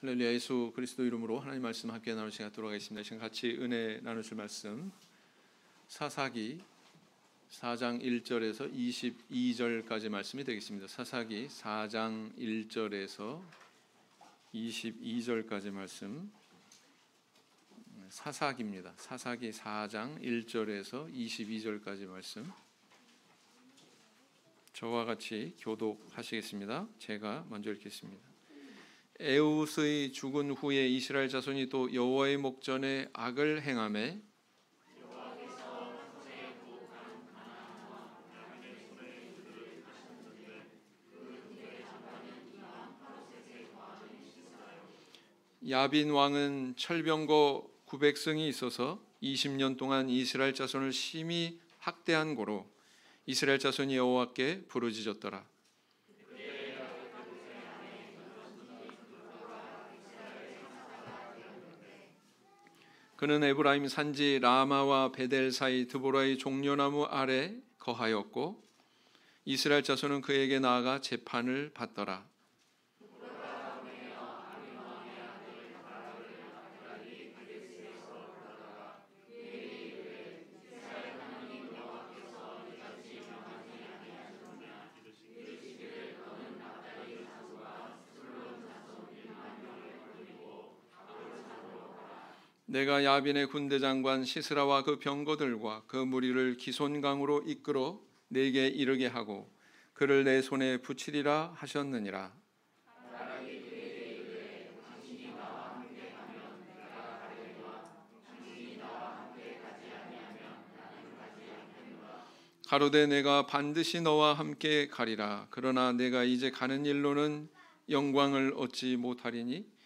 할렐루야. 예수 그리스도 이름으로 하나님 말씀 함께 나눌 시간 돌아가겠습니다. 지금 같이 은혜 나누실 말씀 사사기 4장 1절에서 22절까지 말씀이 되겠습니다. 사사기 4장 1절에서 22절까지 말씀, 사사기입니다. 사사기 4장 1절에서 22절까지 말씀 저와 같이 교독하시겠습니다. 제가 먼저 읽겠습니다. 에훗의 죽은 후에 이스라엘 자손이 또 여호와의 목전에 악을 행하매 야빈 왕은 철병거 900승이 있어서 20년 동안 이스라엘 자손을 심히 학대한 고로 이스라엘 자손이 여호와께 부르짖었더라. 그는 에브라임 산지 라마와 베델 사이 드보라의 종려나무 아래 거하였고 이스라엘 자손은 그에게 나아가 재판을 받더라. 내가 야빈의 군대 장관 시스라와 그 병거들과 그 무리를 기손강으로 이끌어 내게 이르게 하고 그를 내 손에 붙이리라 하셨느니라. 가로되 내가 반드시 너와 함께 가리라. 그러나 내가 이제 가는 일로는 영광을 얻지 못하리니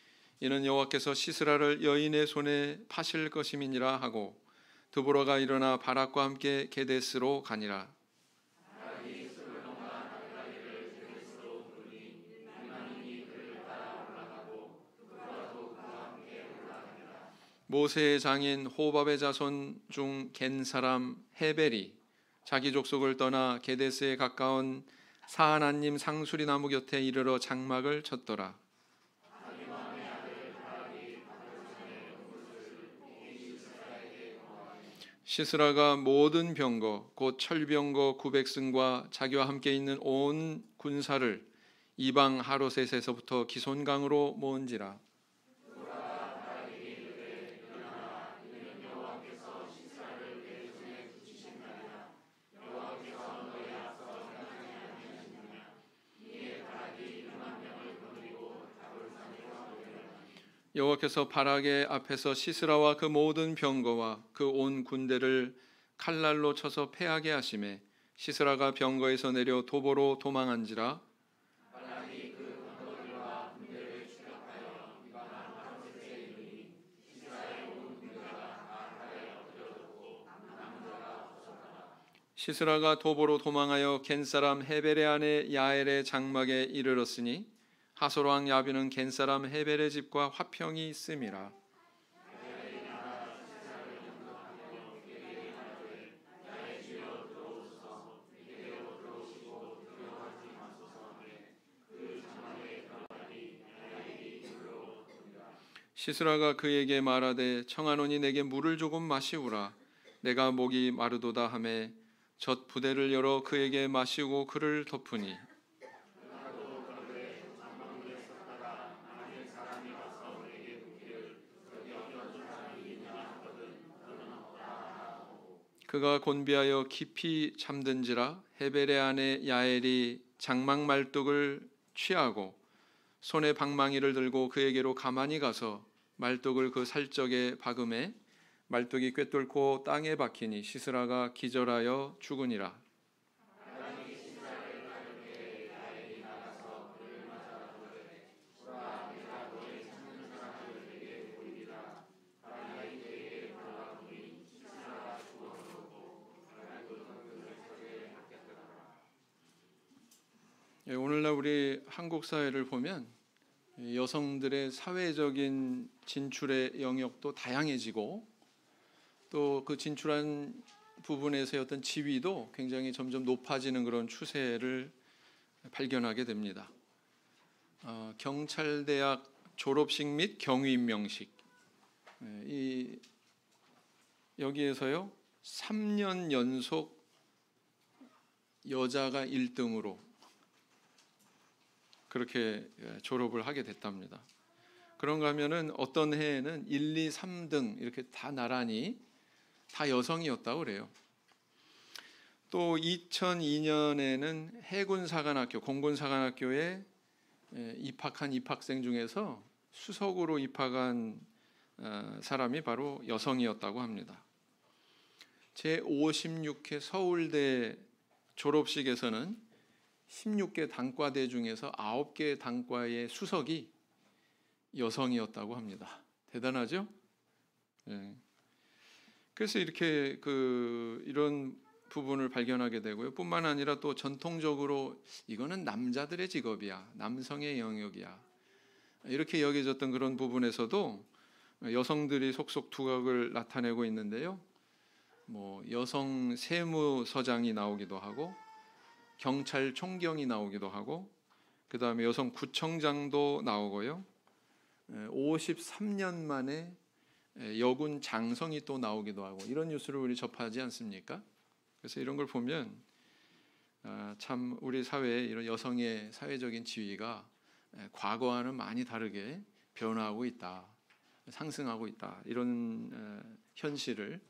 이는 여호와께서 시스라를 여인의 손에 파실 것임이니라 하고 드보라가 일어나 바락과 함께 게데스로 가니라. 모세의 장인 호밥의 자손 중 겐 사람 헤벨이 자기 족속을 떠나 게데스에 가까운 사하나님 상수리 나무 곁에 이르러 장막을 쳤더라. 시스라가 모든 병거 곧 철병거 900승과 자기와 함께 있는 온 군사를 이방 하로셋에서부터 기손강으로 모은지라. 여호와께서 바락의 앞에서 시스라와 그 모든 병거와 그 온 군대를 칼날로 쳐서 패하게 하시매 시스라가 병거에서 내려 도보로 도망한지라. 시스라가 도보로 도망하여 겐 사람 헤벨의 아내 야엘의 장막에 이르렀으니 하솔 왕 야빈은 겐 사람 헤벨의 집과 화평이 있음이라. 시스라가 그에게 말하되 청하노니 내게 물을 조금 마시우라. 내가 목이 마르도다 하매 젖 부대를 열어 그에게 마시고 그를 덮으니 그가 곤비하여 깊이 잠든지라. 헤벨의 아내 야엘이 장막 말뚝을 취하고 손에 방망이를 들고 그에게로 가만히 가서 말뚝을 그 살적에 박음에 말뚝이 꿰뚫고 땅에 박히니 시스라가 기절하여 죽으니라. 오늘날 우리 한국 사회를 보면 여성들의 사회적인 진출의 영역도 다양해지고 또 그 진출한 부분에서의 어떤 지위도 굉장히 점점 높아지는 그런 추세를 발견하게 됩니다. 경찰대학 졸업식 및 경위임명식. 여기에서요 3년 연속 여자가 1등으로 그렇게 졸업을 하게 됐답니다. 그런가 하면은 어떤 해에는 1, 2, 3등 이렇게 다 나란히 다 여성이었다고 그래요. 또 2002년에는 해군사관학교, 공군사관학교에 입학한 입학생 중에서 수석으로 입학한 사람이 바로 여성이었다고 합니다. 제56회 서울대 졸업식에서는 16개 단과대 중에서 9개 단과의 수석이 여성이었다고 합니다. 대단하죠? 네. 그래서 이렇게 이런 부분을 발견하게 되고요. 뿐만 아니라 또 전통적으로 이거는 남자들의 직업이야, 남성의 영역이야 이렇게 여겨졌던 그런 부분에서도 여성들이 속속 두각을 나타내고 있는데요. 여성 세무서장이 나오기도 하고 경찰총경이 나오기도 하고 그 다음에 여성 구청장도 나오고요. 53년 만에 여군 장성이 또 나오기도 하고 이런 뉴스를 우리 접하지 않습니까? 그래서 이런 걸 보면 참 우리 사회에 이런 여성의 사회적인 지위가 과거와는 많이 다르게 변화하고 있다, 상승하고 있다 이런 현실을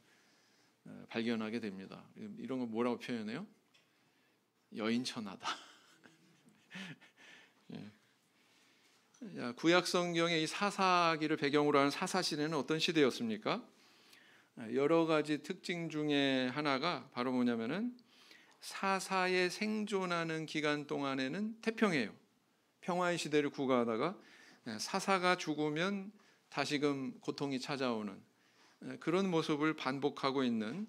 발견하게 됩니다. 이런 거 뭐라고 표현해요? 여인천하다. 구약 성경의 이 사사기를 배경으로 하는 사사 시대는 어떤 시대였습니까? 여러 가지 특징 중에 하나가 바로 뭐냐면은 사사의 생존하는 기간 동안에는 태평해요. 평화의 시대를 구가하다가 사사가 죽으면 다시금 고통이 찾아오는 그런 모습을 반복하고 있는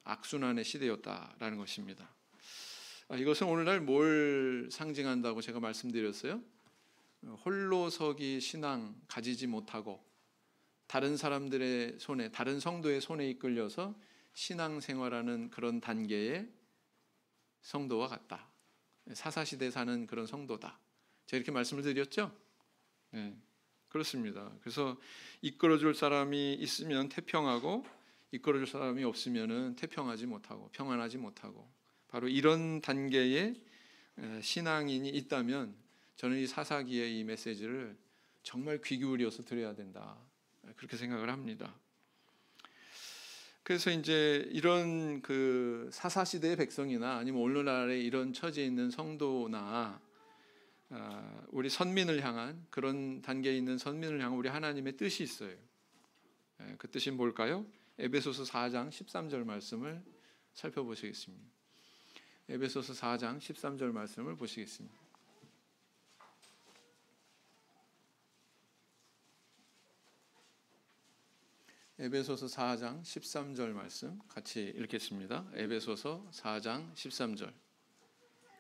악순환의 시대였다라는 것입니다. 이것은 오늘날 뭘 상징한다고 제가 말씀드렸어요? 홀로서기 신앙 가지지 못하고 다른 사람들의 손에, 다른 성도의 손에 이끌려서 신앙생활하는 그런 단계의 성도와 같다. 사사시대에 사는 그런 성도다. 제가 이렇게 말씀을 드렸죠? 네, 그렇습니다. 그래서 이끌어줄 사람이 있으면 태평하고 이끌어줄 사람이 없으면 태평하지 못하고 평안하지 못하고 바로 이런 단계의 신앙인이 있다면 저는 이 사사기의 이 메시지를 정말 귀 기울여서 들어야 된다. 그렇게 생각을 합니다. 그래서 이제 이런 사사 시대의 백성이나 아니면 오늘날에 이런 처지에 있는 성도나 우리 선민을 향한 그런 단계에 있는 선민을 향한 우리 하나님의 뜻이 있어요. 그 뜻이 뭘까요? 에베소서 4장 13절 말씀을 살펴보시겠습니다. 에베소서 4장 13절 말씀을 보시겠습니다. 에베소서 4장 13절 말씀 같이 읽겠습니다. 에베소서 4장 13절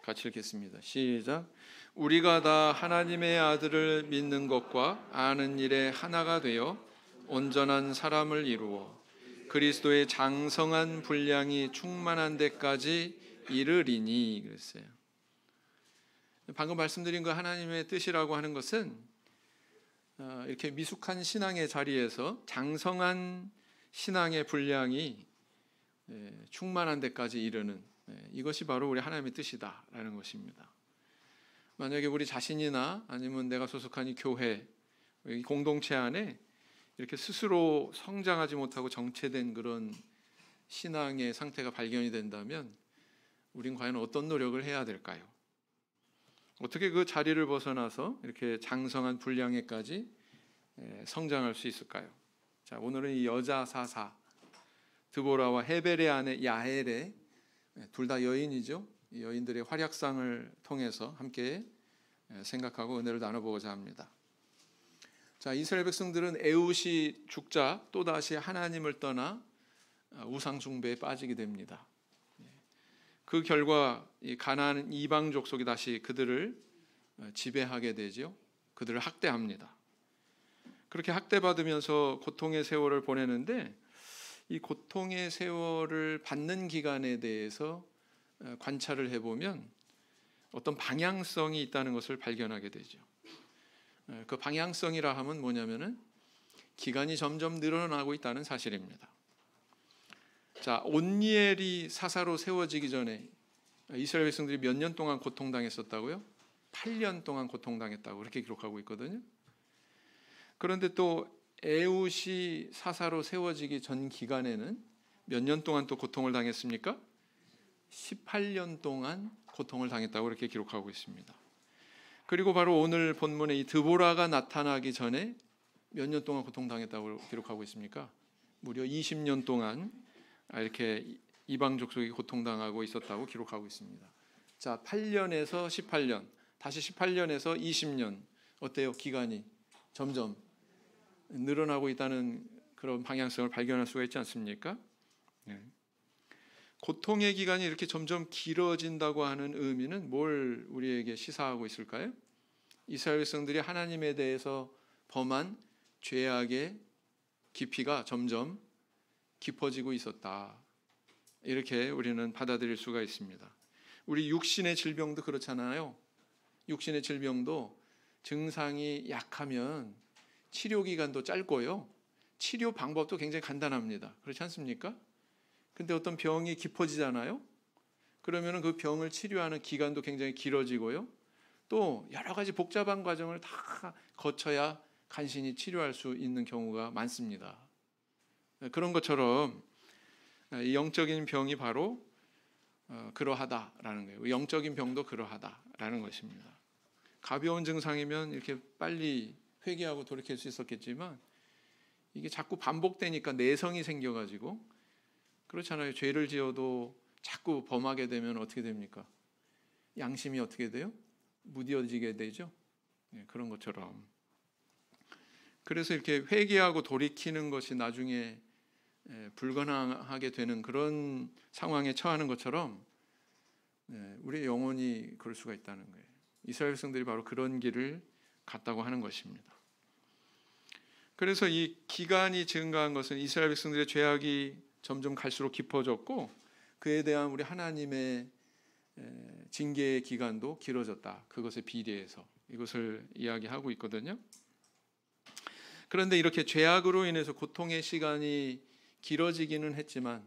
같이 읽겠습니다. 시작. 우리가 다 하나님의 아들을 믿는 것과 아는 일에 하나가 되어 온전한 사람을 이루어 그리스도의 장성한 분량이 충만한 데까지 이르리니 그랬어요. 방금 말씀드린 그 하나님의 뜻이라고 하는 것은 이렇게 미숙한 신앙의 자리에서 장성한 신앙의 분량이 충만한 데까지 이르는 이것이 바로 우리 하나님의 뜻이다라는 것입니다. 만약에 우리 자신이나 아니면 내가 소속한 이 교회, 이 공동체 안에 이렇게 스스로 성장하지 못하고 정체된 그런 신앙의 상태가 발견이 된다면 우린 과연 어떤 노력을 해야 될까요? 어떻게 그 자리를 벗어나서 이렇게 장성한 분량에까지 성장할 수 있을까요? 자, 오늘은 이 여자 사사 드보라와 헤벨의 아내 야헬의 둘 다 여인이죠. 이 여인들의 활약상을 통해서 함께 생각하고 은혜를 나눠보고자 합니다. 자, 이스라엘 백성들은 에웃이 죽자 또다시 하나님을 떠나 우상 숭배에 빠지게 됩니다. 그 결과 이 가나안 이방 족속이 다시 그들을 지배하게 되죠. 그들을 학대합니다. 그렇게 학대받으면서 고통의 세월을 보내는데 이 고통의 세월을 받는 기간에 대해서 관찰을 해보면 어떤 방향성이 있다는 것을 발견하게 되죠. 그 방향성이라 하면 뭐냐면은 기간이 점점 늘어나고 있다는 사실입니다. 자, 온니엘이 사사로 세워지기 전에 이스라엘 백성들이 몇 년 동안 고통당했었다고요? 8년 동안 고통당했다고 그렇게 기록하고 있거든요. 그런데 또 에훗이 사사로 세워지기 전 기간에는 몇 년 동안 또 고통을 당했습니까? 18년 동안 고통을 당했다고 이렇게 기록하고 있습니다. 그리고 바로 오늘 본문에 이 드보라가 나타나기 전에 몇 년 동안 고통당했다고 기록하고 있습니까? 무려 20년 동안 이렇게 이방 족속이 고통당하고 있었다고 기록하고 있습니다. 자, 8년에서 18년, 다시 18년에서 20년, 어때요? 기간이 점점 늘어나고 있다는 그런 방향성을 발견할 수가 있지 않습니까? 네. 고통의 기간이 이렇게 점점 길어진다고 하는 의미는 뭘 우리에게 시사하고 있을까요? 이스라엘 백성들이 하나님에 대해서 범한 죄악의 깊이가 점점 깊어지고 있었다. 이렇게 우리는 받아들일 수가 있습니다. 우리 육신의 질병도 그렇잖아요. 육신의 질병도 증상이 약하면 치료 기간도 짧고요. 치료 방법도 굉장히 간단합니다. 그렇지 않습니까? 근데 어떤 병이 깊어지잖아요. 그러면 그 병을 치료하는 기간도 굉장히 길어지고요. 또 여러 가지 복잡한 과정을 다 거쳐야 간신히 치료할 수 있는 경우가 많습니다. 그런 것처럼 이 영적인 병이 바로 그러하다라는 거예요. 영적인 병도 그러하다라는 것입니다. 가벼운 증상이면 이렇게 빨리 회개하고 돌이킬 수 있었겠지만 이게 자꾸 반복되니까 내성이 생겨가지고 그렇잖아요. 죄를 지어도 자꾸 범하게 되면 어떻게 됩니까? 양심이 어떻게 돼요? 무뎌지게 되죠. 그런 것처럼. 그래서 이렇게 회개하고 돌이키는 것이 나중에 불가능하게 되는 그런 상황에 처하는 것처럼 우리의 영혼이 그럴 수가 있다는 거예요. 이스라엘 백성들이 바로 그런 길을 갔다고 하는 것입니다. 그래서 이 기간이 증가한 것은 이스라엘 백성들의 죄악이 점점 갈수록 깊어졌고 그에 대한 우리 하나님의 징계의 기간도 길어졌다. 그것에 비례해서 이것을 이야기하고 있거든요. 그런데 이렇게 죄악으로 인해서 고통의 시간이 길어지기는 했지만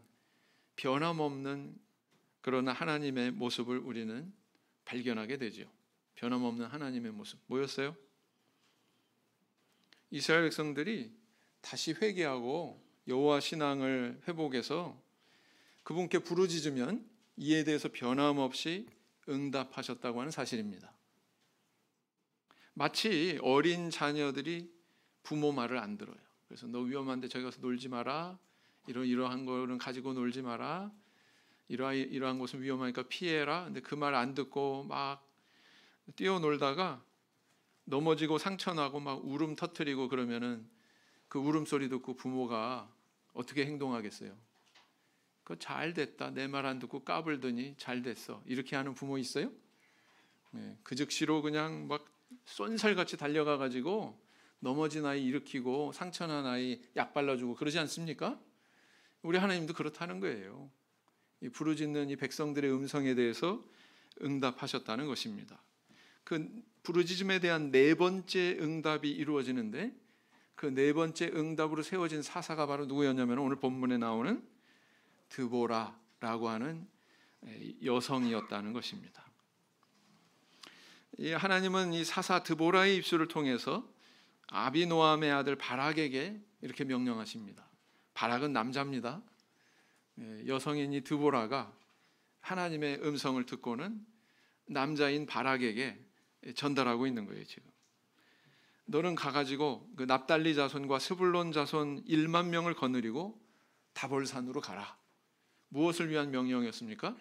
변함없는 그러나 하나님의 모습을 우리는 발견하게 되죠. 변함없는 하나님의 모습 뭐였어요? 이스라엘 백성들이 다시 회개하고 여호와 신앙을 회복해서 그분께 부르짖으면 이에 대해서 변함없이 응답하셨다고 하는 사실입니다. 마치 어린 자녀들이 부모 말을 안 들어요. 그래서 너 위험한데 저기 가서 놀지 마라. 이러한 거는 가지고 놀지 마라. 이러한 곳은 위험하니까 피해라. 근데 그 말 안 듣고 막 뛰어놀다가 넘어지고 상처나고 막 울음 터뜨리고 그러면은 그 울음소리 듣고 부모가 어떻게 행동하겠어요? 그 잘 됐다. 내 말 안 듣고 까불더니 잘 됐어. 이렇게 하는 부모 있어요? 그 즉시로 그냥 막 쏜살같이 달려가 가지고 넘어진 아이 일으키고 상처난 아이 약 발라주고 그러지 않습니까? 우리 하나님도 그렇다는 거예요. 이 부르짖는 이 백성들의 음성에 대해서 응답하셨다는 것입니다. 그 부르짖음에 대한 네 번째 응답이 이루어지는데 그 네 번째 응답으로 세워진 사사가 바로 누구였냐면 오늘 본문에 나오는 드보라라고 하는 여성이었다는 것입니다. 하나님은 이 사사 드보라의 입술을 통해서 아비노함의 아들 바락에게 이렇게 명령하십니다. 바락은 남자입니다. 여성인 이 드보라가 하나님의 음성을 듣고는 남자인 바락에게 전달하고 있는 거예요. 지금 너는 가가지고 그 납달리 자손과 스불론 자손 1만 명을 거느리고 다볼산으로 가라. 무엇을 위한 명령이었습니까?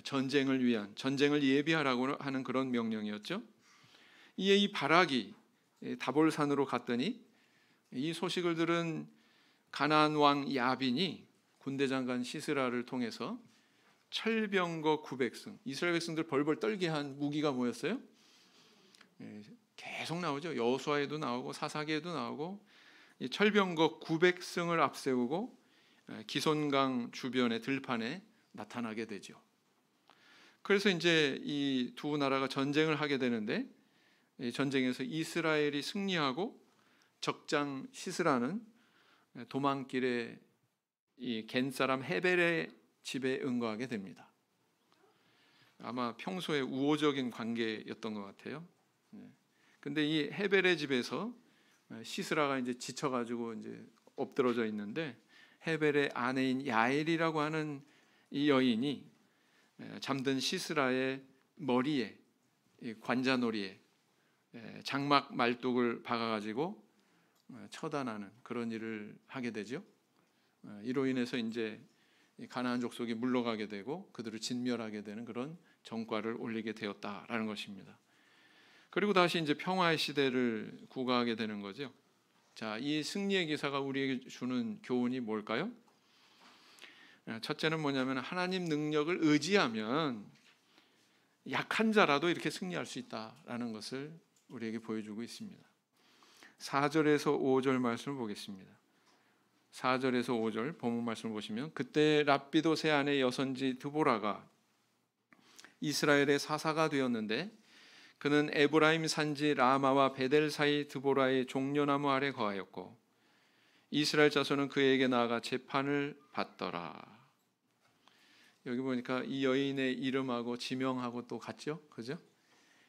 전쟁을 위한, 전쟁을 예비하라고 하는 그런 명령이었죠. 이에 이 바락이 다볼산으로 갔더니 이 소식을 들은 가나안 왕 야빈이 군대 장관 시스라를 통해서 철병거 900승, 이스라엘 백성들 벌벌 떨게 한 무기가 뭐였어요? 계속 나오죠. 여호수아에도 나오고 사사기에도 나오고 이 철병거 900승을 앞세우고 기손강 주변의 들판에 나타나게 되죠. 그래서 이제 이 두 나라가 전쟁을 하게 되는데 이 전쟁에서 이스라엘이 승리하고 적장 시스라는 도망길에 이 겐 사람 헤벨의 집에 응거하게 됩니다. 아마 평소에 우호적인 관계였던 것 같아요. 근데 이 헤벨의 집에서 시스라가 이제 지쳐가지고 이제 엎드러져 있는데 헤벨의 아내인 야엘이라고 하는 이 여인이 잠든 시스라의 머리에 관자놀이에 장막 말뚝을 박아가지고 처단하는 그런 일을 하게 되죠. 이로 인해서 이제 가나안 족속이 물러가게 되고 그들을 진멸하게 되는 그런 정과를 올리게 되었다라는 것입니다. 그리고 다시 이제 평화의 시대를 구가하게 되는 거죠. 자, 이 승리의 기사가 우리에게 주는 교훈이 뭘까요? 첫째는 뭐냐면 하나님 능력을 의지하면 약한 자라도 이렇게 승리할 수 있다라는 것을 우리에게 보여주고 있습니다. 4절에서 5절 말씀을 보겠습니다. 4절에서 5절 본문 말씀을 보시면 그때 랍비도세 아내 여선지 드보라가 이스라엘의 사사가 되었는데 그는 에브라임 산지 라마와 베델 사이 드보라의 종려나무 아래 거하였고 이스라엘 자손은 그에게 나아가 재판을 받더라. 여기 보니까 이 여인의 이름하고 지명하고 또 같죠, 그죠?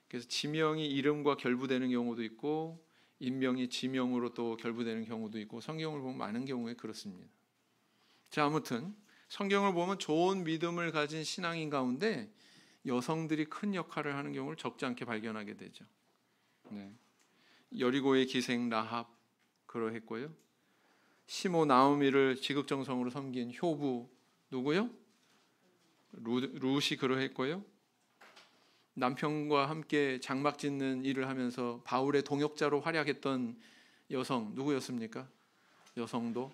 그래서 지명이 이름과 결부되는 경우도 있고 인명이 지명으로 또 결부되는 경우도 있고 성경을 보면 많은 경우에 그렇습니다. 자, 아무튼 성경을 보면 좋은 믿음을 가진 신앙인 가운데 여성들이 큰 역할을 하는 경우를 적지 않게 발견하게 되죠. 여리고의 기생 라합 그러했고요. 시모 나오미를 지극정성으로 섬긴 효부 누구요? 룻이 그러했고요. 남편과 함께 장막 짓는 일을 하면서 바울의 동역자로 활약했던 여성 누구였습니까? 여성도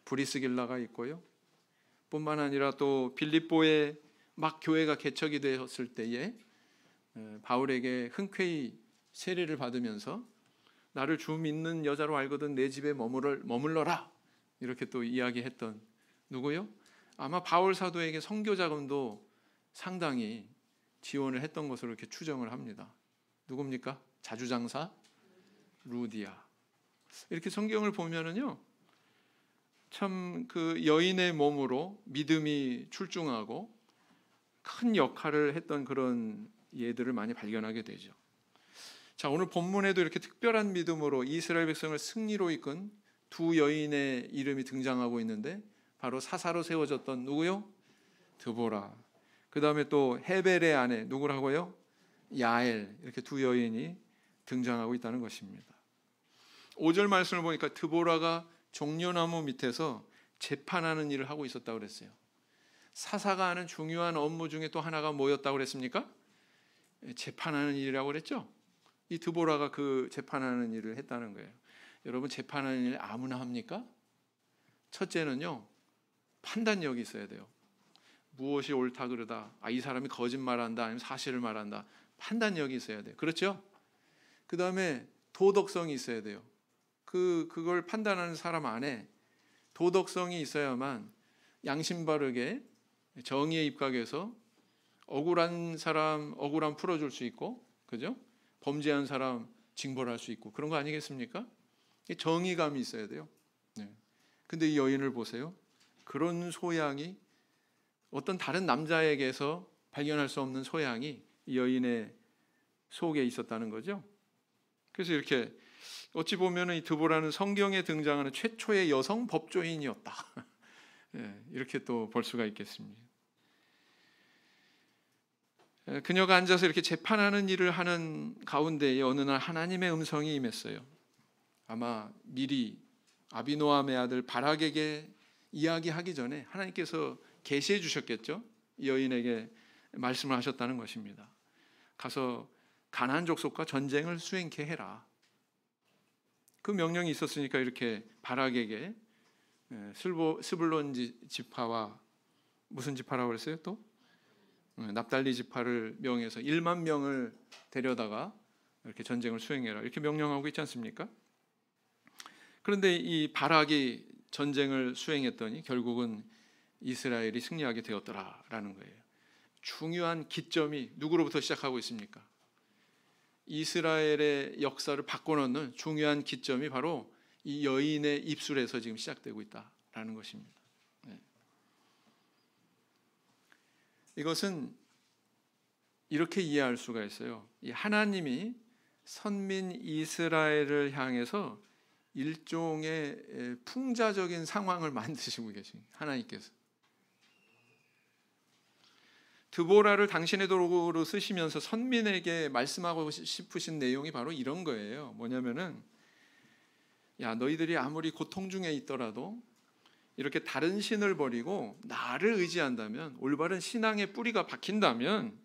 브리스길라가 있고요. 뿐만 아니라 또 빌립보에 막 교회가 개척이 되었을 때에 바울에게 흔쾌히 세례를 받으면서 나를 주 믿는 여자로 알거든 내 집에 머물러라 이렇게 또 이야기했던 누구요? 아마 바울 사도에게 선교 자금도 상당히 지원을 했던 것으로 이렇게 추정을 합니다. 누굽니까? 자주장사 루디아. 이렇게 성경을 보면은요, 참 그 여인의 몸으로 믿음이 출중하고 큰 역할을 했던 그런 예들을 많이 발견하게 되죠. 자, 오늘 본문에도 이렇게 특별한 믿음으로 이스라엘 백성을 승리로 이끈 두 여인의 이름이 등장하고 있는데 바로 사사로 세워졌던 누구요? 드보라. 그 다음에 또 헤벨의 아내 누구라고요? 야엘. 이렇게 두 여인이 등장하고 있다는 것입니다. 5절 말씀을 보니까 드보라가 종려나무 밑에서 재판하는 일을 하고 있었다고 그랬어요. 사사가 하는 중요한 업무 중에 또 하나가 뭐였다고 그랬습니까? 재판하는 일이라고 그랬죠. 이 드보라가 그 재판하는 일을 했다는 거예요. 여러분, 재판하는 일 아무나 합니까? 첫째는요, 판단력이 있어야 돼요. 무엇이 옳다 그르다, 이 사람이 거짓말한다 아니면 사실을 말한다, 판단력이 있어야 돼요. 그렇죠? 그 다음에 도덕성이 있어야 돼요. 그걸 판단하는 사람 안에 도덕성이 있어야만 양심 바르게 정의의 입각에서 억울한 사람 억울함 풀어줄 수 있고, 그죠? 범죄한 사람 징벌할 수 있고 그런 거 아니겠습니까? 정의감이 있어야 돼요. 근데 이 여인을 보세요. 그런 소양이 어떤 다른 남자에게서 발견할 수 없는 소양이 이 여인의 속에 있었다는 거죠. 그래서 이렇게 어찌 보면 이 드보라는 성경에 등장하는 최초의 여성 법조인이었다. 이렇게 또 볼 수가 있겠습니다. 그녀가 앉아서 이렇게 재판하는 일을 하는 가운데에 어느 날 하나님의 음성이 임했어요. 아마 미리 아비노함의 아들 바락에게 이야기하기 전에 하나님께서 계시해 주셨겠죠. 이 여인에게 말씀을 하셨다는 것입니다. 가서 가나안 족속과 전쟁을 수행케 해라. 그 명령이 있었으니까 이렇게 바락에게 스불론 지파와 무슨 지파라고 그랬어요? 또 납달리 지파를 명해서 1만 명을 데려다가 이렇게 전쟁을 수행해라 이렇게 명령하고 있지 않습니까? 그런데 이 바락이 전쟁을 수행했더니 결국은 이스라엘이 승리하게 되었더라라는 거예요. 중요한 기점이 누구로부터 시작하고 있습니까? 이스라엘의 역사를 바꿔놓는 중요한 기점이 바로 이 여인의 입술에서 지금 시작되고 있다라는 것입니다. 네. 이것은 이렇게 이해할 수가 있어요. 이 하나님이 선민 이스라엘을 향해서 일종의 풍자적인 상황을 만드시고 계십니다. 하나님께서 드보라를 당신의 도구로 쓰시면서 선민에게 말씀하고 싶으신 내용이 바로 이런 거예요. 뭐냐면은, 야, 너희들이 아무리 고통 중에 있더라도 이렇게 다른 신을 버리고 나를 의지한다면, 올바른 신앙의 뿌리가 박힌다면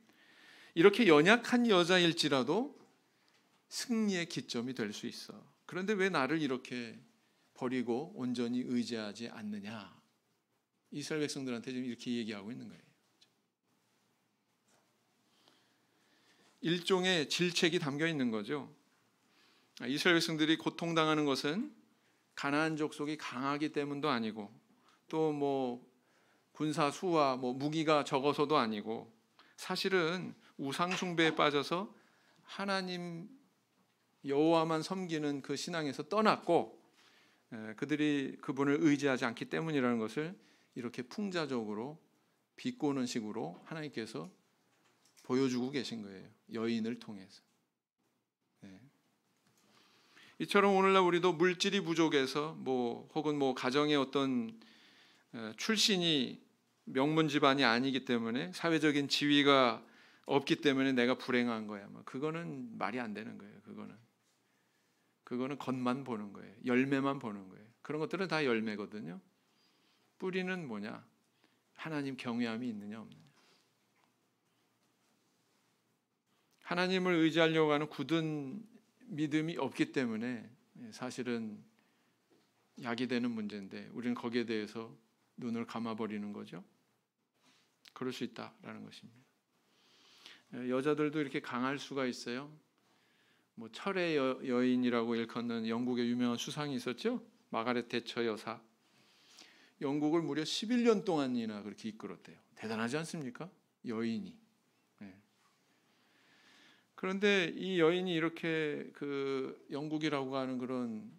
이렇게 연약한 여자일지라도 승리의 기점이 될 수 있어. 그런데 왜 나를 이렇게 버리고 온전히 의지하지 않느냐? 이스라엘 백성들한테 지금 이렇게 얘기하고 있는 거예요. 일종의 질책이 담겨 있는 거죠. 이스라엘 백성들이 고통당하는 것은 가나안 족속이 강하기 때문도 아니고, 또 뭐 군사 수와 뭐 무기가 적어서도 아니고, 사실은 우상 숭배에 빠져서 하나님 여호와만 섬기는 그 신앙에서 떠났고, 그들이 그분을 의지하지 않기 때문이라는 것을 이렇게 풍자적으로 비꼬는 식으로 하나님께서 보여주고 계신 거예요. 여인을 통해서. 네. 이처럼 오늘날 우리도 물질이 부족해서 혹은 가정의 어떤 출신이 명문 집안이 아니기 때문에, 사회적인 지위가 없기 때문에 내가 불행한 거야. 그거는 말이 안 되는 거예요. 그거는 겉만 보는 거예요. 열매만 보는 거예요. 그런 것들은 다 열매거든요. 뿌리는 뭐냐? 하나님 경외함이 있느냐 없느냐. 하나님을 의지하려고 하는 굳은 믿음이 없기 때문에 사실은 약이 되는 문제인데, 우리는 거기에 대해서 눈을 감아버리는 거죠. 그럴 수 있다라는 것입니다. 여자들도 이렇게 강할 수가 있어요. 철의 여인이라고 일컫는 영국의 유명한 수상이 있었죠. 마가렛 대처 여사. 영국을 무려 11년 동안이나 그렇게 이끌었대요. 대단하지 않습니까? 여인이. 네. 그런데 이 여인이 이렇게 그 영국이라고 하는 그런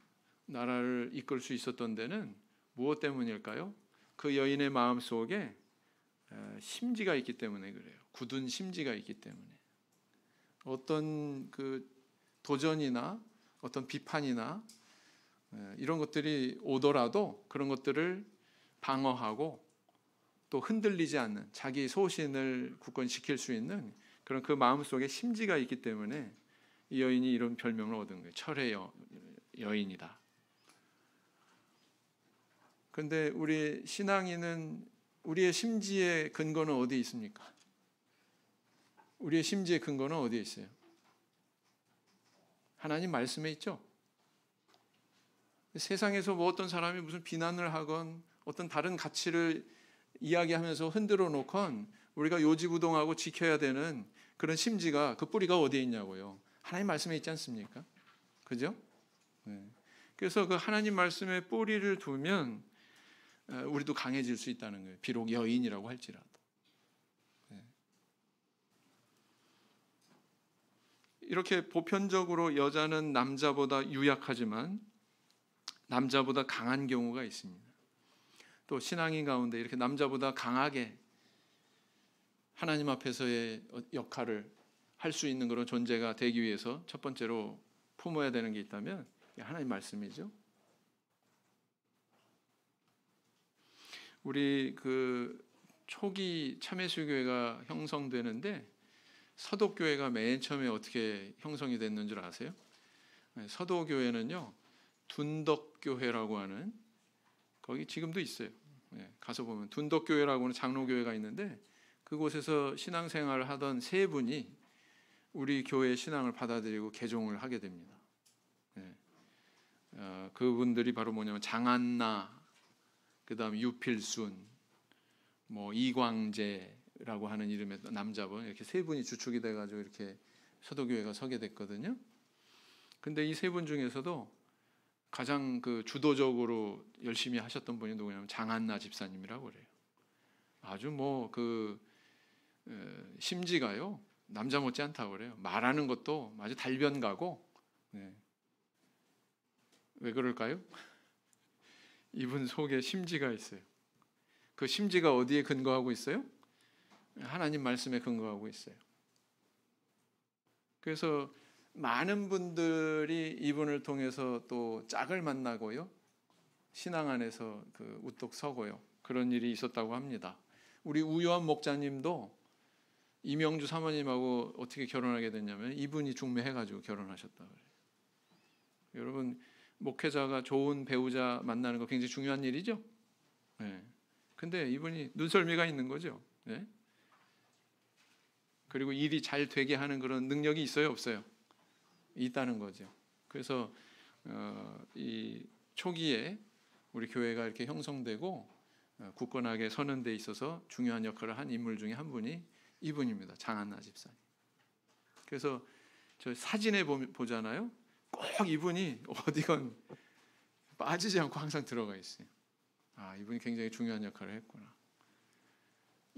나라를 이끌 수 있었던 데는 무엇 때문일까요? 그 여인의 마음 속에 심지가 있기 때문에 그래요. 굳은 심지가 있기 때문에. 어떤 그 도전이나 어떤 비판이나 이런 것들이 오더라도 그런 것들을 방어하고 또 흔들리지 않는, 자기 소신을 굳건히 지킬 수 있는 그런 그 마음속에 심지가 있기 때문에 이 여인이 이런 별명을 얻은 거예요. 철의 여인이다. 그런데 우리 신앙인은 우리의 심지의 근거는 어디에 있습니까? 우리의 심지의 근거는 어디에 있어요? 하나님 말씀에 있죠. 세상에서 어떤 사람이 무슨 비난을 하건 어떤 다른 가치를 이야기하면서 흔들어 놓건 우리가 요지부동하고 지켜야 되는 그런 심지가, 그 뿌리가 어디에 있냐고요. 하나님 말씀에 있지 않습니까? 그죠? 네. 그래서 그 하나님 말씀에 뿌리를 두면 우리도 강해질 수 있다는 거예요. 비록 여인이라고 할지라도. 네. 이렇게 보편적으로 여자는 남자보다 유약하지만 남자보다 강한 경우가 있습니다. 또 신앙인 가운데 이렇게 남자보다 강하게 하나님 앞에서의 역할을 할 수 있는 그런 존재가 되기 위해서 첫 번째로 품어야 되는 게 있다면 하나님 말씀이죠. 우리 그 초기 참회수교회가 형성되는데 서도교회가 맨 처음에 어떻게 형성이 됐는 줄 아세요? 서도교회는요, 둔덕교회라고 하는, 거기 지금도 있어요. 가서 보면 둔덕교회라고 하는 장로교회가 있는데 그곳에서 신앙생활을 하던 세 분이 우리 교회의 신앙을 받아들이고 개종을 하게 됩니다. 그분들이 바로 뭐냐면 장한나, 그다음 유필순, 이광재라고 하는 이름의 남자분, 이렇게 세 분이 주축이 돼가지고 이렇게 서도교회가 서게 됐거든요. 근데 이 세 분 중에서도 가장 그 주도적으로 열심히 하셨던 분이 누구냐면 장한나 집사님이라고 그래요. 아주 그 심지가요, 남자 못지 않다고 그래요. 말하는 것도 아주 달변가고. 네. 왜 그럴까요? 이분 속에 심지가 있어요. 그 심지가 어디에 근거하고 있어요? 하나님 말씀에 근거하고 있어요. 그래서 많은 분들이 이분을 통해서 또 짝을 만나고요, 신앙 안에서 우뚝 서고요, 그런 일이 있었다고 합니다. 우리 우요한 목자님도 이명주 사모님하고 어떻게 결혼하게 됐냐면 이분이 중매해가지고 결혼하셨다고 그래요. 여러분, 목회자가 좋은 배우자 만나는 거 굉장히 중요한 일이죠. 네. 근데 이분이 눈썰미가 있는 거죠. 네? 그리고 일이 잘 되게 하는 그런 능력이 있어요, 없어요? 있다는 거죠. 그래서 이 초기에 우리 교회가 이렇게 형성되고 굳건하게 서는 데 있어서 중요한 역할을 한 인물 중에 한 분이 이분입니다. 장한나 집사님. 그래서 저 사진에 보잖아요. 꼭 이분이 어디건 빠지지 않고 항상 들어가 있어요. 아, 이분이 굉장히 중요한 역할을 했구나.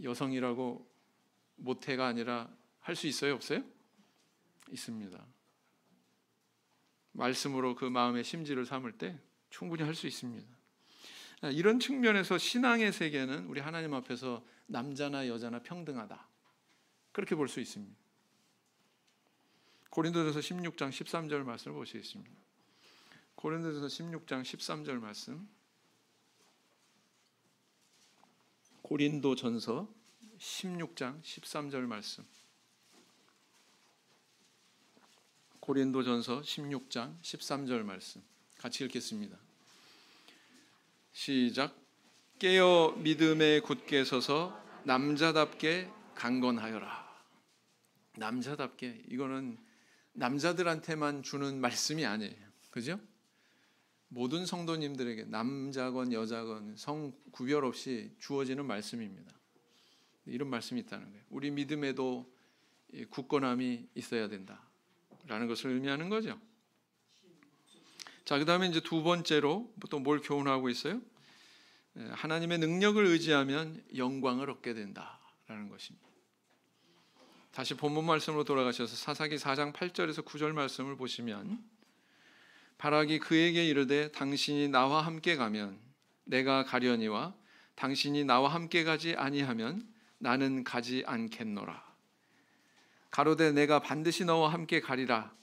여성이라고 모태가 아니라 할 수 있어요, 없어요? 있습니다. 말씀으로 그 마음의 심지를 삼을 때 충분히 할 수 있습니다. 이런 측면에서 신앙의 세계는 우리 하나님 앞에서 남자나 여자나 평등하다, 그렇게 볼 수 있습니다. 고린도전서 16장 13절 말씀을 보시겠습니다. 고린도전서 16장 13절 말씀. 고린도전서 16장 13절 말씀. 고린도전서 16장 13절 말씀 같이 읽겠습니다. 시작. 깨어 믿음에 굳게 서서 남자답게 강건하여라. 남자답게, 이거는 남자들한테만 주는 말씀이 아니에요. 그죠? 모든 성도님들에게 남자건 여자건 성 구별 없이 주어지는 말씀입니다. 이런 말씀이 있다는 거예요. 우리 믿음에도 굳건함이 있어야 된다라는 것을 의미하는 거죠. 자, 그다음에 이제 두 번째로 또 뭘 교훈하고 있어요? 하나님의 능력을 의지하면 영광을 얻게 된다라는 것입니다. 다시 본문 말씀으로 돌아가셔서 사사기 4장 8절에서 9절 말씀을 보시면, 바락이 그에게 이르되 당신이 나와 함께 가면 내가 가려니와 당신이 나와 함께 가지 아니하면 나는 가지 않겠노라. 가로되 내가 반드시 너와 함께 가리라.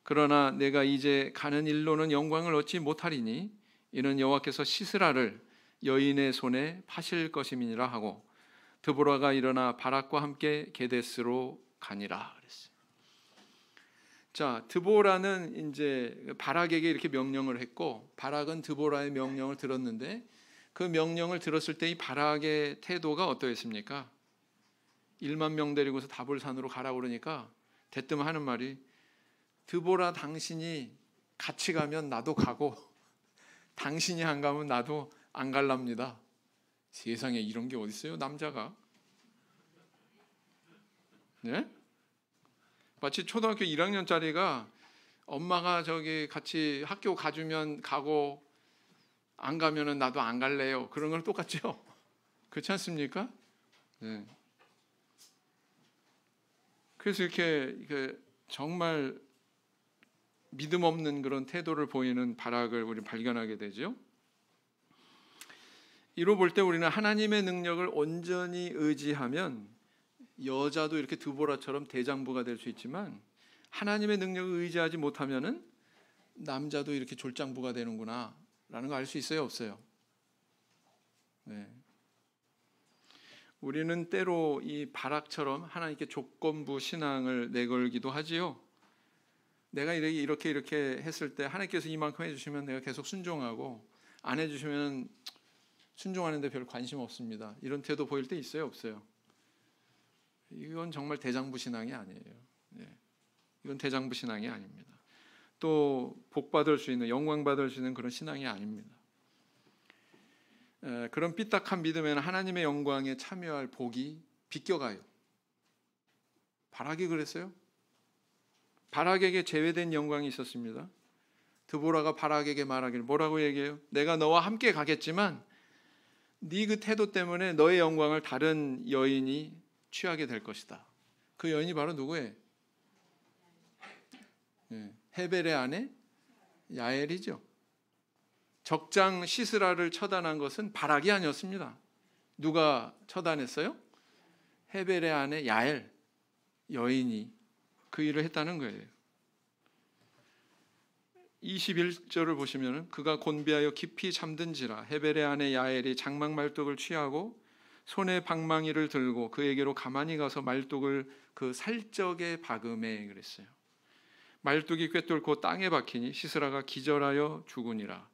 그러나 내가 이제 가는 일로는 영광을 얻지 못하리니 이는 여호와께서 시스라를 여인의 손에 파실 것임이니라 하고 드보라가 일어나 바락과 함께 게데스로 가니라 그랬어요. 자, 드보라는 이제 바락에게 이렇게 명령을 했고, 바락은 드보라의 명령을 들었는데, 그 명령을 들었을 때 이 바락의 태도가 어떠했습니까? 1만 명 데리고서 다볼산으로 가라 그러니까 대뜸 하는 말이, 드보라 당신이 같이 가면 나도 가고 당신이 안 가면 나도 안 갈랍니다. 세상에 이런 게 어디 있어요, 남자가? 네? 마치 초등학교 1학년짜리가 엄마가 저기 같이 학교 가주면 가고 안 가면은 나도 안 갈래요, 그런 건 똑같죠? 그렇지 않습니까? 네. 그래서 이렇게 정말 믿음 없는 그런 태도를 보이는 바락을 우리 발견하게 되죠. 이로 볼 때 우리는 하나님의 능력을 온전히 의지하면 여자도 이렇게 드보라처럼 대장부가 될 수 있지만, 하나님의 능력을 의지하지 못하면은 남자도 이렇게 졸장부가 되는구나 라는 거 알 수 있어요, 없어요? 네. 우리는 때로 이 바락처럼 하나님께 조건부 신앙을 내걸기도 하지요. 내가 이렇게 했을 때 하나님께서 이만큼 해주시면 내가 계속 순종하고, 안 해주시면 순종하는데 별 관심 없습니다, 이런 태도 보일 때 있어요, 없어요? 이건 정말 대장부 신앙이 아니에요. 네. 이건 대장부 신앙이 아닙니다. 또 복받을 수 있는, 영광받을 수 있는 그런 신앙이 아닙니다. 그런 삐딱한 믿음에는 하나님의 영광에 참여할 복이 비껴가요. 바락이 그랬어요. 바락에게 제외된 영광이 있었습니다. 드보라가 바락에게 말하기를 뭐라고 얘기해요? 내가 너와 함께 가겠지만 네 그 태도 때문에 너의 영광을 다른 여인이 취하게 될 것이다. 그 여인이 바로 누구예요? 헤벨의 아내 야엘이죠. 적장 시스라를 처단한 것은 바락이 아니었습니다. 누가 처단했어요? 헤벨의 아내 야엘 여인이 그 일을 했다는 거예요. 21절을 보시면 그가 곤비하여 깊이 잠든지라 헤벨의 아내 야엘이 장막 말뚝을 취하고 손에 방망이를 들고 그에게로 가만히 가서 말뚝을 그 살적에 박음해 그랬어요. 말뚝이 꿰뚫고 땅에 박히니 시스라가 기절하여 죽으니라.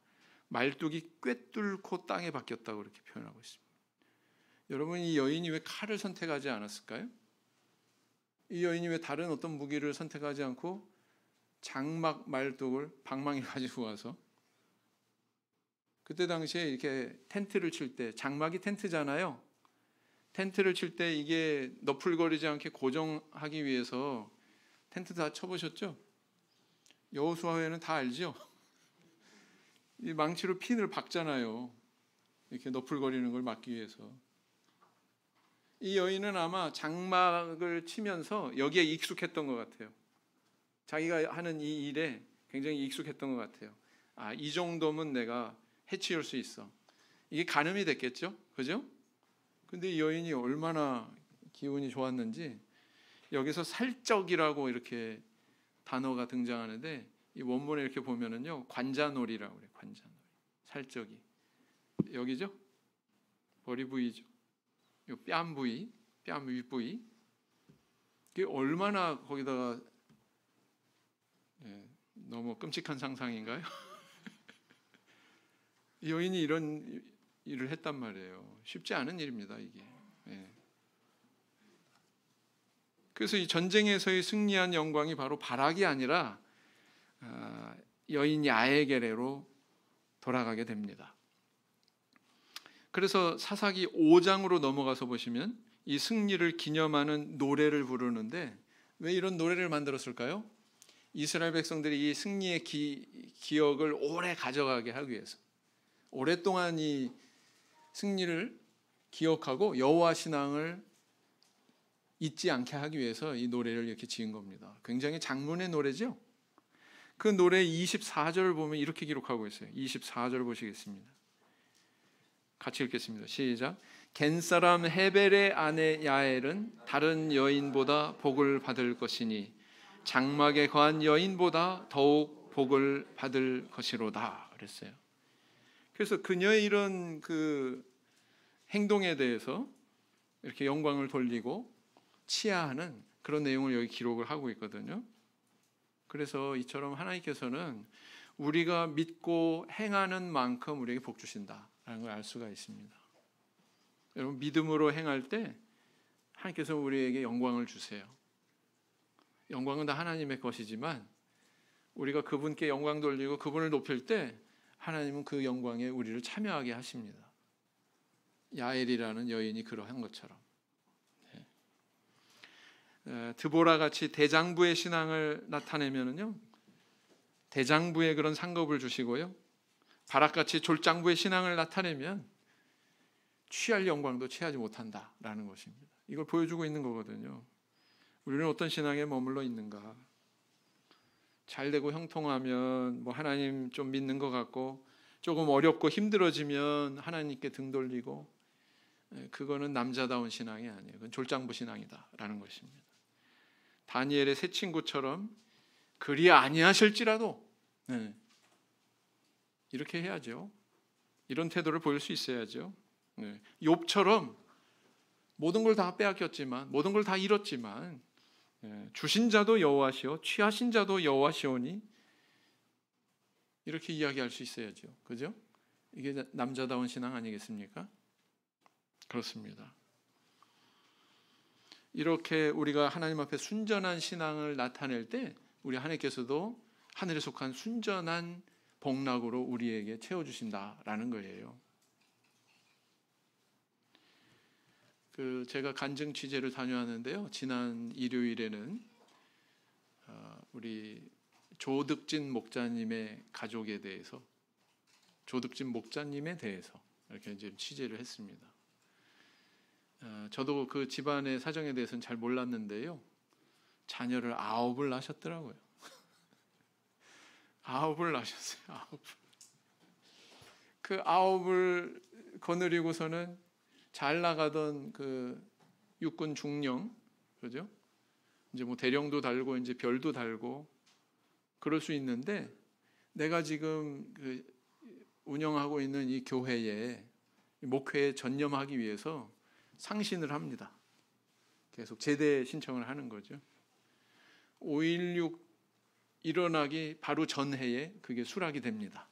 말뚝이 꿰뚫고 땅에 박혔다고 이렇게 표현하고 있습니다. 여러분, 이 여인이 왜 칼을 선택하지 않았을까요? 이 여인이 왜 다른 어떤 무기를 선택하지 않고 장막 말뚝을 방망이 가지고 와서, 그때 당시에 이렇게 텐트를 칠 때, 장막이 텐트잖아요. 텐트를 칠 때 이게 너풀거리지 않게 고정하기 위해서 텐트 다 쳐보셨죠? 여호수아에는 다 알죠? 이 망치로 핀을 박잖아요. 이렇게 너풀거리는 걸 막기 위해서. 이 여인은 아마 장막을 치면서 여기에 익숙했던 것 같아요. 자기가 하는 이 일에 굉장히 익숙했던 것 같아요. 아, 이 정도면 내가 해치울 수 있어. 이게 가늠이 됐겠죠? 그죠? 근데 이 여인이 얼마나 기운이 좋았는지 여기서 살적이라고 이렇게 단어가 등장하는데 이 원문에 이렇게 보면은요, 관자놀이라고 그래요. 관자놀이. 살적이. 여기죠? 머리 부위죠. 요 뺨 부위, 뺨 윗부위. 이게 얼마나 거기다가 너무 끔찍한 상상인가요? 이 여인이 이런 일을 했단 말이에요. 쉽지 않은 일입니다, 이게. 그래서 이 전쟁에서의 승리한 영광이 바로 바락이 아니라 여인 야에게레로 돌아가게 됩니다. 그래서 사사기 5장으로 넘어가서 보시면 이 승리를 기념하는 노래를 부르는데, 왜 이런 노래를 만들었을까요? 이스라엘 백성들이 이 승리의 기억을 오래 가져가게 하기 위해서, 오랫동안 이 승리를 기억하고 여호와 신앙을 잊지 않게 하기 위해서 이 노래를 이렇게 지은 겁니다. 굉장히 장문의 노래죠. 그 노래 24절을 보면 이렇게 기록하고 있어요. 24절 보시겠습니다. 같이 읽겠습니다. 시작. 겐사람 헤벨의 아내 야엘은 다른 여인보다 복을 받을 것이니 장막에 거한 여인보다 더욱 복을 받을 것이로다 그랬어요. 그래서 그녀의 이런 그 행동에 대해서 이렇게 영광을 돌리고 치하하는 그런 내용을 여기 기록을 하고 있거든요. 그래서 이처럼 하나님께서는 우리가 믿고 행하는 만큼 우리에게 복 주신다라는 걸 알 수가 있습니다. 여러분, 믿음으로 행할 때 하나님께서 우리에게 영광을 주세요. 영광은 다 하나님의 것이지만 우리가 그분께 영광 돌리고 그분을 높일 때 하나님은 그 영광에 우리를 참여하게 하십니다. 야엘이라는 여인이 그러한 것처럼. 드보라 같이 대장부의 신앙을 나타내면은요, 대장부의 그런 상급을 주시고요, 바락같이 졸장부의 신앙을 나타내면 취할 영광도 취하지 못한다라는 것입니다. 이걸 보여주고 있는 거거든요. 우리는 어떤 신앙에 머물러 있는가? 잘 되고 형통하면 뭐 하나님 좀 믿는 것 같고, 조금 어렵고 힘들어지면 하나님께 등 돌리고, 그거는 남자다운 신앙이 아니에요. 그건 졸장부 신앙이다라는 것입니다. 다니엘의 세 친구처럼 그리 아니하실지라도 이렇게 해야죠. 이런 태도를 보일 수 있어야죠. 욥처럼 모든 걸 다 빼앗겼지만, 모든 걸 다 잃었지만 주신 자도 여호와시오 취하신 자도 여호와시오니 이렇게 이야기할 수 있어야죠. 그죠? 이게 남자다운 신앙 아니겠습니까? 그렇습니다. 이렇게 우리가 하나님 앞에 순전한 신앙을 나타낼 때 우리 하나님께서도 하늘에 속한 순전한 복락으로 우리에게 채워주신다라는 거예요. 제가 간증 취재를 다녀왔는데요. 지난 일요일에는 우리 조득진 목자님의 가족에 대해서, 조득진 목자님에 대해서 이렇게 이제 취재를 했습니다. 저도 그 집안의 사정에 대해서는 잘 몰랐는데요. 자녀를 9을 낳으셨더라고요. 9을 낳으셨어요. 9을. 그 9을 거느리고서는 잘 나가던 그 육군 중령, 그죠? 이제 뭐 대령도 달고 이제 별도 달고 그럴 수 있는데, 내가 지금 그 운영하고 있는 이 교회에 목회에 전념하기 위해서 상신을 합니다. 계속 제대 신청을 하는 거죠. 5.16 일어나기 바로 전해에 그게 수락이 됩니다.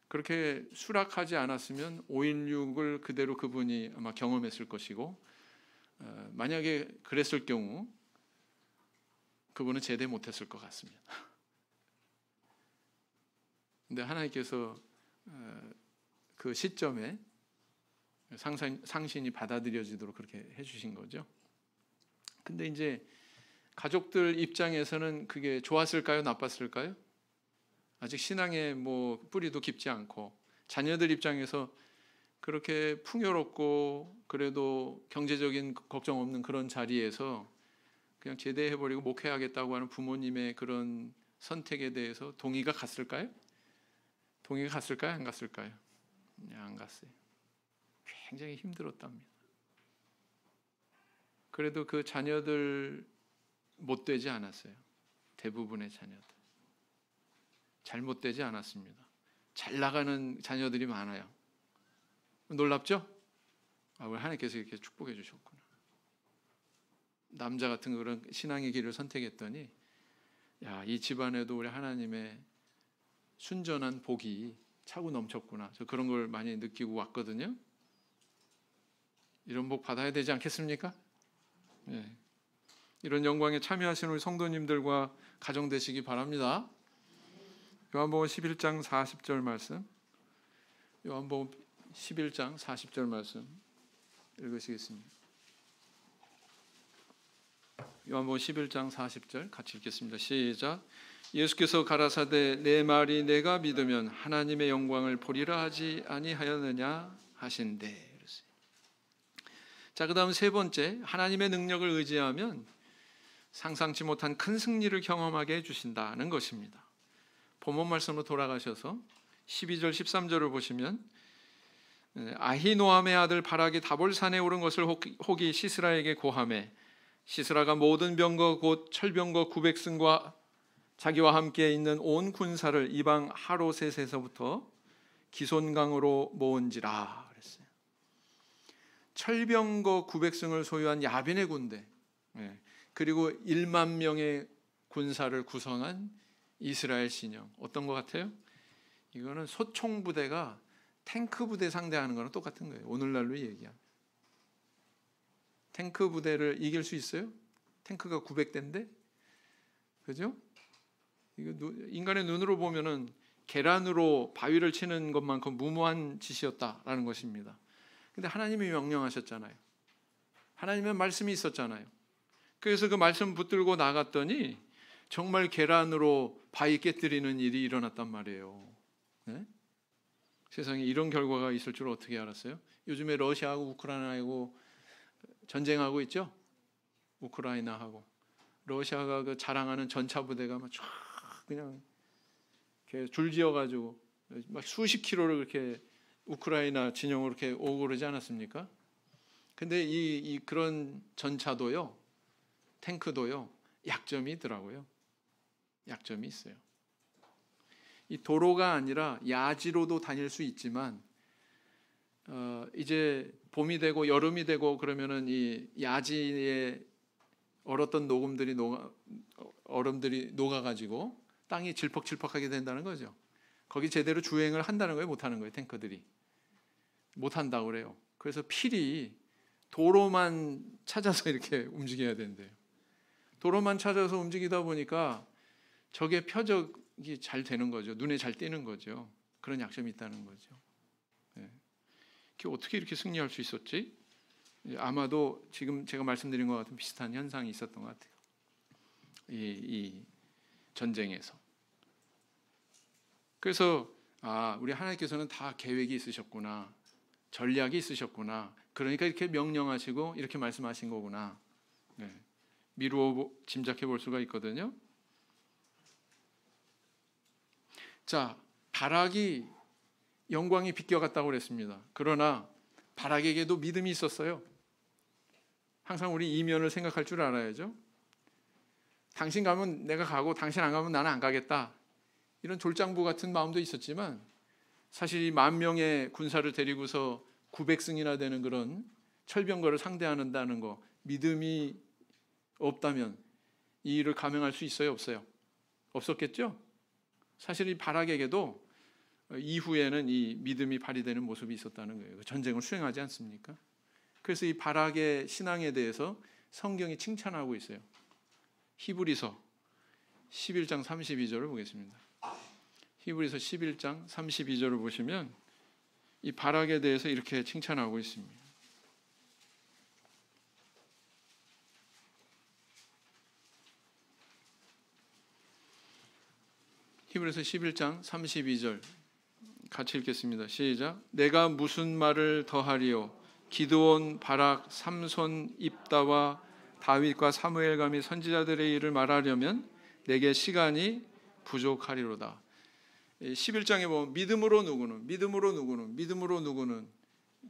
그렇게 수락하지 않았으면 5.16을 그대로 그분이 아마 경험했을 것이고, 만약에 그랬을 경우 그분은 제대 못했을 것 같습니다. 근데 하나님께서 그 시점에 상신이 받아들여지도록 그렇게 해주신 거죠. 근데 이제 가족들 입장에서는 그게 좋았을까요? 나빴을까요? 아직 신앙의 뭐 뿌리도 깊지 않고, 자녀들 입장에서 그렇게 풍요롭고 그래도 경제적인 걱정 없는 그런 자리에서 그냥 제대해버리고 목회하겠다고 하는 부모님의 그런 선택에 대해서 동의가 갔을까요? 동의가 갔을까요? 안 갔을까요? 안 갔어요. 굉장히 힘들었답니다. 그래도 그 자녀들 못되지 않았어요. 대부분의 자녀들 잘못되지 않았습니다. 잘 나가는 자녀들이 많아요. 놀랍죠? 우리 하나님께서 이렇게 축복해 주셨구나. 남자 같은 그런 신앙의 길을 선택했더니, 이 집안에도 우리 하나님의 순전한 복이 차고 넘쳤구나. 저 그런 걸 많이 느끼고 왔거든요. 이런 복 받아야 되지 않겠습니까? 네. 이런 영광에 참여하시는 우리 성도님들과 가정 되시기 바랍니다. 요한복음 11장 40절 말씀, 요한복음 11장 40절 말씀 읽으시겠습니다. 요한복음 11장 40절 같이 읽겠습니다. 시작. 예수께서 가라사대 내 말이 내가 믿으면 하나님의 영광을 보리라 하지 아니하였느냐 하신대. 자, 그 다음 세 번째, 하나님의 능력을 의지하면 상상치 못한 큰 승리를 경험하게 해주신다는 것입니다. 본문 말씀으로 돌아가셔서 12절 13절을 보시면, 아히노함의 아들 바락이 다볼산에 오른 것을 혹이 시스라에게 고하매 시스라가 모든 병거 곧 철병거 900승과 자기와 함께 있는 온 군사를 이방 하로셋에서부터 기손강으로 모은지라 그랬어요. 철병거 900승을 소유한 야빈의 군대, 그리고 1만 명의 군사를 구성한 이스라엘 진영, 어떤 것 같아요? 이거는 소총 부대가 탱크 부대 상대하는 거랑 똑같은 거예요. 오늘날로 얘기하면 탱크 부대를 이길 수 있어요? 탱크가 900대인데, 그죠? 이거 인간의 눈으로 보면은 계란으로 바위를 치는 것만큼 무모한 짓이었다라는 것입니다. 근데 하나님이 명령하셨잖아요. 하나님의 말씀이 있었잖아요. 그래서 그 말씀 붙들고 나갔더니 정말 계란으로 바위 깨뜨리는 일이 일어났단 말이에요. 네? 세상에 이런 결과가 있을 줄 어떻게 알았어요? 요즘에 러시아하고 우크라이나하고 전쟁하고 있죠? 우크라이나하고 러시아가 그 자랑하는 전차 부대가 막 쫙 그냥 줄지어가지고 막 수십 킬로를 그렇게 우크라이나 진영으로 이렇게 오고 그러지 않았습니까? 근데 이 그런 전차도요, 탱크도요, 약점이 있더라고요. 약점이 있어요. 이 도로가 아니라 야지로도 다닐 수 있지만, 이제 봄이 되고 여름이 되고 그러면은 이 야지에 얼었던 얼음들이 녹아가지고 땅이 질퍽질퍽하게 된다는 거죠. 거기 제대로 주행을 한다는 거예요, 못하는 거예요? 탱크들이 못한다고 그래요. 그래서 필히 도로만 찾아서 이렇게 움직여야 된대요. 도로만 찾아서 움직이다 보니까 적의 표적이 잘 되는 거죠. 눈에 잘 띄는 거죠. 그런 약점이 있다는 거죠. 어떻게 이렇게 승리할 수 있었지? 아마도 지금 제가 말씀드린 것 같은 비슷한 현상이 있었던 것 같아요. 이 전쟁에서. 그래서 우리 하나님께서는 다 계획이 있으셨구나, 전략이 있으셨구나, 그러니까 이렇게 명령하시고 이렇게 말씀하신 거구나. 네. 미루어 짐작해 볼 수가 있거든요. 자, 바락이 영광이 비껴갔다고 그랬습니다. 그러나 바락에게도 믿음이 있었어요. 항상 우리 이면을 생각할 줄 알아야죠. 당신 가면 내가 가고 당신 안 가면 나는 안 가겠다. 이런 졸장부 같은 마음도 있었지만 사실 이 10,000명의 군사를 데리고서 900승이나 되는 그런 철병거를 상대한다는 거, 믿음이 없다면 이 일을 감행할 수 있어요, 없어요? 없었겠죠? 사실 이 바락에게도 이후에는 이 믿음이 발휘되는 모습이 있었다는 거예요. 전쟁을 수행하지 않습니까? 그래서 이 바락의 신앙에 대해서 성경이 칭찬하고 있어요. 히브리서 11장 32절을 보겠습니다. 히브리서 11장 32절을 보시면 이 바락에 대해서 이렇게 칭찬하고 있습니다. 히브리서 11장 32절 같이 읽겠습니다. 시작. 내가 무슨 말을 더하리요? 기드온, 바락, 삼손, 입다와 다윗과 사무엘과 및 선지자들의 일을 말하려면 내게 시간이 부족하리로다. 11장에 보면 믿음으로 누구는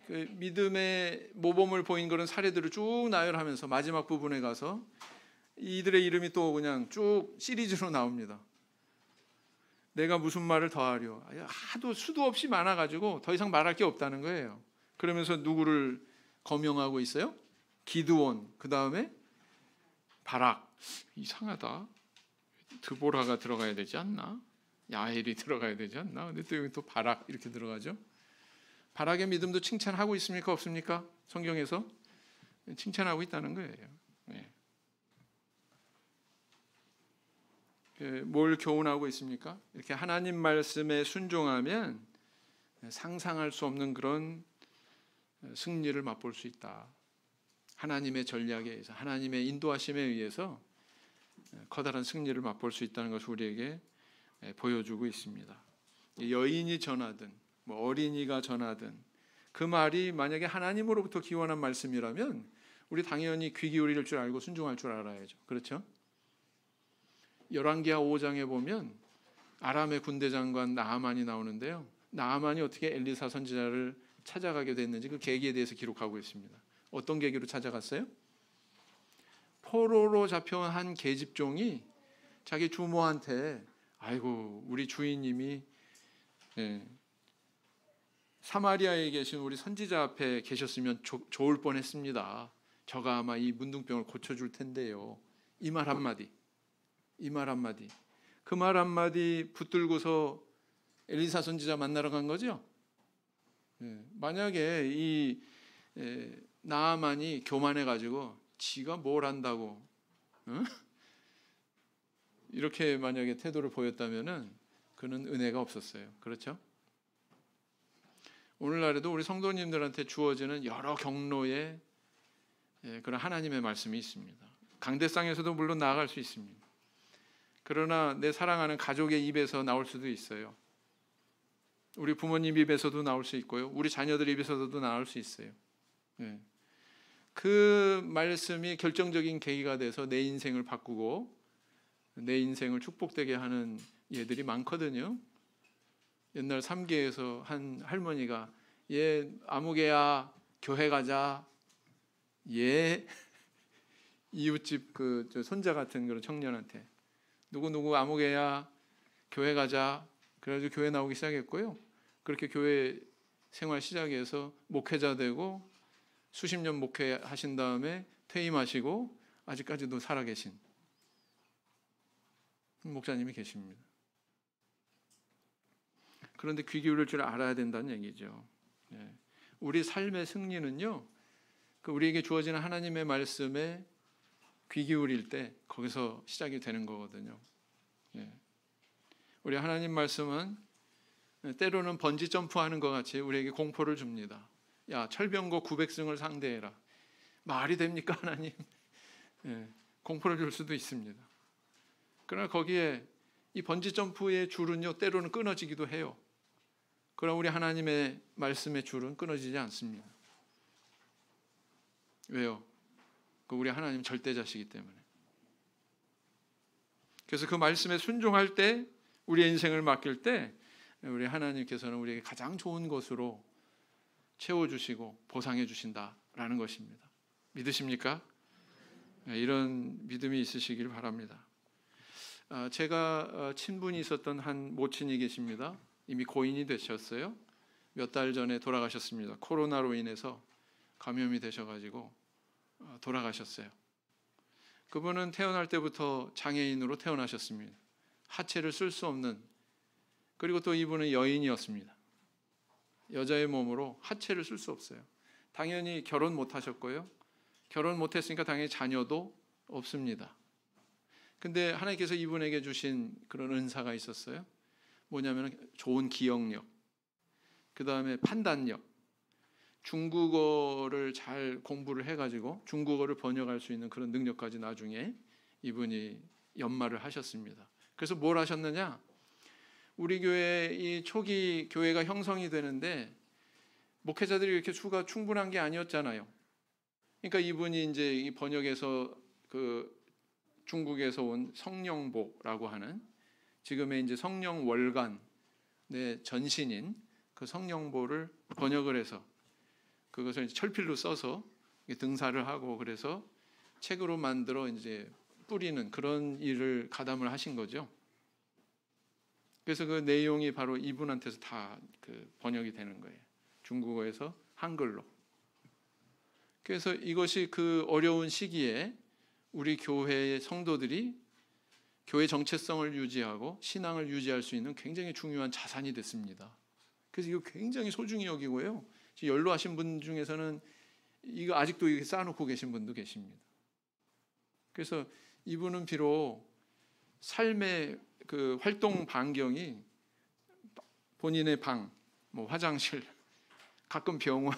그 믿음의 모범을 보인 그런 사례들을 쭉 나열하면서 마지막 부분에 가서 이들의 이름이 또 그냥 쭉 시리즈로 나옵니다. 내가 무슨 말을 더하려? 하도 수도 없이 많아가지고 더 이상 말할 게 없다는 거예요. 그러면서 누구를 거명하고 있어요? 기드온, 그 다음에 바락. 이상하다. 드보라가 들어가야 되지 않나? 야헬이 들어가야 되지 않나? 근데 또 여기 또 바락 이렇게 들어가죠. 바락의 믿음도 칭찬하고 있습니까? 없습니까? 성경에서 칭찬하고 있다는 거예요. 네. 뭘 교훈하고 있습니까? 이렇게 하나님 말씀에 순종하면 상상할 수 없는 그런 승리를 맛볼 수 있다. 하나님의 전략에 의해서, 하나님의 인도하심에 의해서 커다란 승리를 맛볼 수 있다는 것을 우리에게 보여주고 있습니다. 여인이 전하든 어린이가 전하든 그 말이 만약에 하나님으로부터 기원한 말씀이라면 우리 당연히 귀 기울일 줄 알고 순종할 줄 알아야죠. 그렇죠? 열왕기하 5장에 보면 아람의 군대 장관 나아만이 나오는데요. 나아만이 어떻게 엘리사 선지자를 찾아가게 됐는지 그 계기에 대해서 기록하고 있습니다. 어떤 계기로 찾아갔어요? 포로로 잡혀온 한 계집종이 자기 주모한테 아이고 우리 주인님이 사마리아에 계신 우리 선지자 앞에 계셨으면 좋을 뻔했습니다. 저가 아마 이 문둥병을 고쳐줄 텐데요. 이 말 한마디. 그 말 한마디 붙들고서 엘리사 선지자 만나러 간 거죠. 만약에 이 나아만이 교만해가지고 지가 뭘 안다고 이렇게 만약에 태도를 보였다면은 그는 은혜가 없었어요. 그렇죠? 오늘날에도 우리 성도님들한테 주어지는 여러 경로의 그런 하나님의 말씀이 있습니다. 강대상에서도 물론 나아갈 수 있습니다. 그러나 내 사랑하는 가족의 입에서 나올 수도 있어요. 우리 부모님 입에서도 나올 수 있고요. 우리 자녀들 입에서도 나올 수 있어요. 그 말씀이 결정적인 계기가 돼서 내 인생을 바꾸고 내 인생을 축복되게 하는 예들이 많거든요. 옛날 3계에서 한 할머니가 얘 아무개야 교회 가자. 얘 이웃집 그 손자 같은 그런 청년한테 누구 아무개야 교회 가자. 그래가지고 교회 나오기 시작했고요. 그렇게 교회 생활 시작해서 목회자 되고 수십 년 목회하신 다음에 퇴임하시고 아직까지도 살아계신 목사님이 계십니다. 그런데 귀 기울일 줄 알아야 된다는 얘기죠. 우리 삶의 승리는요, 우리에게 주어지는 하나님의 말씀에 귀 기울일 때 거기서 시작이 되는 거거든요. 우리 하나님 말씀은 때로는 번지 점프하는 것 같이 우리에게 공포를 줍니다. 야, 철병거 900승을 상대해라. 말이 됩니까 하나님? 공포를 줄 수도 있습니다. 그러나 거기에 이 번지 점프의 줄은요 때로는 끊어지기도 해요. 그러나 우리 하나님의 말씀의 줄은 끊어지지 않습니다. 왜요? 그 우리 하나님 절대자시기 때문에. 그래서 그 말씀에 순종할 때, 우리의 인생을 맡길 때 우리 하나님께서는 우리에게 가장 좋은 것으로 채워주시고 보상해 주신다라는 것입니다. 믿으십니까? 이런 믿음이 있으시길 바랍니다. 제가 친분이 있었던 한 모친이 계십니다. 이미 고인이 되셨어요. 몇 달 전에 돌아가셨습니다. 코로나로 인해서 감염이 되셔가지고 돌아가셨어요. 그분은 태어날 때부터 장애인으로 태어나셨습니다. 하체를 쓸 수 없는, 그리고 또 이분은 여인이었습니다. 여자의 몸으로 하체를 쓸 수 없어요. 당연히 결혼 못 하셨고요. 결혼 못 했으니까 당연히 자녀도 없습니다. 근데 하나님께서 이분에게 주신 그런 은사가 있었어요. 뭐냐면 좋은 기억력, 그 다음에 판단력, 중국어를 잘 공부를 해가지고 중국어를 번역할 수 있는 그런 능력까지 나중에 이분이 연마를 하셨습니다. 그래서 뭘 하셨느냐? 우리 교회 이 초기 교회가 형성이 되는데 목회자들이 이렇게 수가 충분한 게 아니었잖아요. 그러니까 이분이 이제 이 번역에서 그 중국에서 온 성령보라고 하는, 지금의 이제 성령 월간의 전신인 그 성령보를 번역을 해서 그것을 이제 철필로 써서 등사를 하고, 그래서 책으로 만들어 이제 뿌리는 그런 일을 가담을 하신 거죠. 그래서 그 내용이 바로 이분한테서 다 그 번역이 되는 거예요. 중국어에서 한글로. 그래서 이것이 그 어려운 시기에 우리 교회의 성도들이 교회 정체성을 유지하고 신앙을 유지할 수 있는 굉장히 중요한 자산이 됐습니다. 그래서 이거 굉장히 소중히 여기고요. 연로하신 분 중에서는 이거 아직도 이렇게 쌓아놓고 계신 분도 계십니다. 그래서 이분은 비록 삶의 그 활동 반경이 본인의 방, 뭐 화장실, 가끔 병원,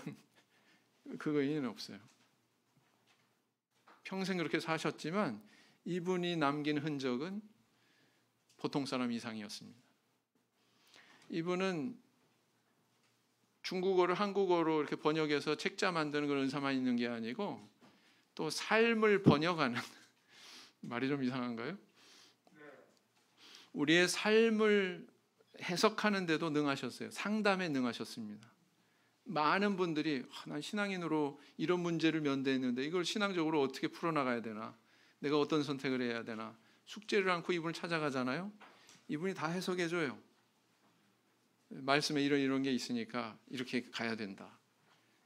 그거는 없어요. 평생 그렇게 사셨지만 이분이 남긴 흔적은 보통 사람 이상이었습니다. 이분은 중국어를 한국어로 이렇게 번역해서 책자 만드는 그런 은사만 있는 게 아니고 또 삶을 번역하는 말이 좀 이상한가요? 우리의 삶을 해석하는 데도 능하셨어요. 상담에 능하셨습니다. 많은 분들이 난 신앙인으로 이런 문제를 면대했는데 이걸 신앙적으로 어떻게 풀어나가야 되나, 내가 어떤 선택을 해야 되나, 숙제를 안고 이분을 찾아가잖아요. 이분이 다 해석해줘요. 말씀에 이런 게 있으니까 이렇게 가야 된다,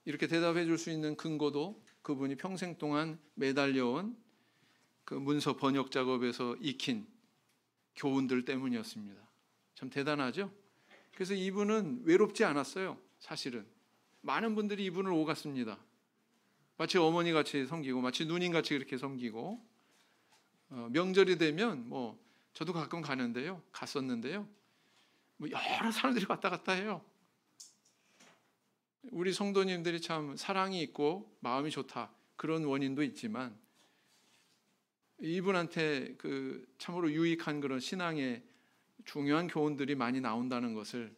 이렇게 대답해 줄 수 있는 근거도 그분이 평생 동안 매달려온 그 문서 번역 작업에서 익힌 교훈들 때문이었습니다. 참 대단하죠? 그래서 이분은 외롭지 않았어요. 사실은 많은 분들이 이분을 오갔습니다. 마치 어머니같이 섬기고 마치 누님같이 그렇게 섬기고, 명절이 되면 뭐 저도 가끔 갔었는데요. 뭐 여러 사람들이 왔다 갔다 해요. 우리 성도님들이 참 사랑이 있고 마음이 좋다, 그런 원인도 있지만 이분한테 그 참으로 유익한 그런 신앙의 중요한 교훈들이 많이 나온다는 것을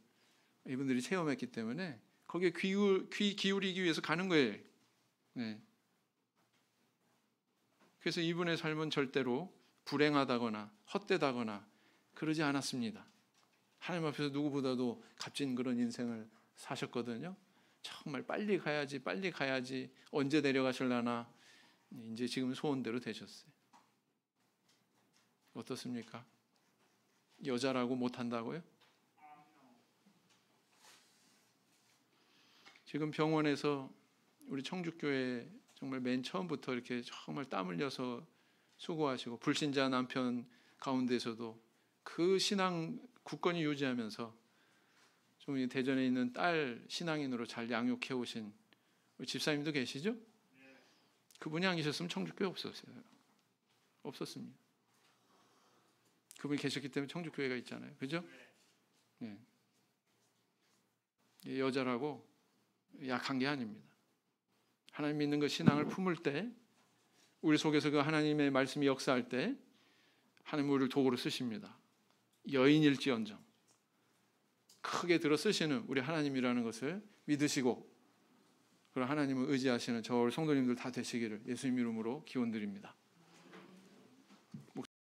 이분들이 체험했기 때문에 거기에 귀 기울이기 위해서 가는 거예요. 네. 그래서 이분의 삶은 절대로 불행하다거나 헛되다거나 그러지 않았습니다. 하나님 앞에서 누구보다도 값진 그런 인생을 사셨거든요. 정말 빨리 가야지 언제 내려가실라나, 이제 지금 소원대로 되셨어요. 어떻습니까? 여자라고 못한다고요? 지금 병원에서 우리 청주교회 정말 맨 처음부터 이렇게 정말 땀 흘려서 수고하시고 불신자 남편 가운데서도 그 신앙 굳건히 유지하면서 좀 대전에 있는 딸 신앙인으로 잘 양육해 오신 우리 집사님도 계시죠? 그분이 안 계셨으면 청주교회 없었습니다. 그분이 계셨기 때문에 청주교회가 있잖아요. 그죠? 네. 여자라고 약한 게 아닙니다. 하나님 믿는 그 신앙을 품을 때, 우리 속에서 그 하나님의 말씀이 역사할 때 하나님 우리를 도구로 쓰십니다. 여인일지언정 크게 들어 쓰시는 우리 하나님이라는 것을 믿으시고 그런 하나님을 의지하시는 저 성도님들 다 되시기를 예수님 이름으로 기원드립니다.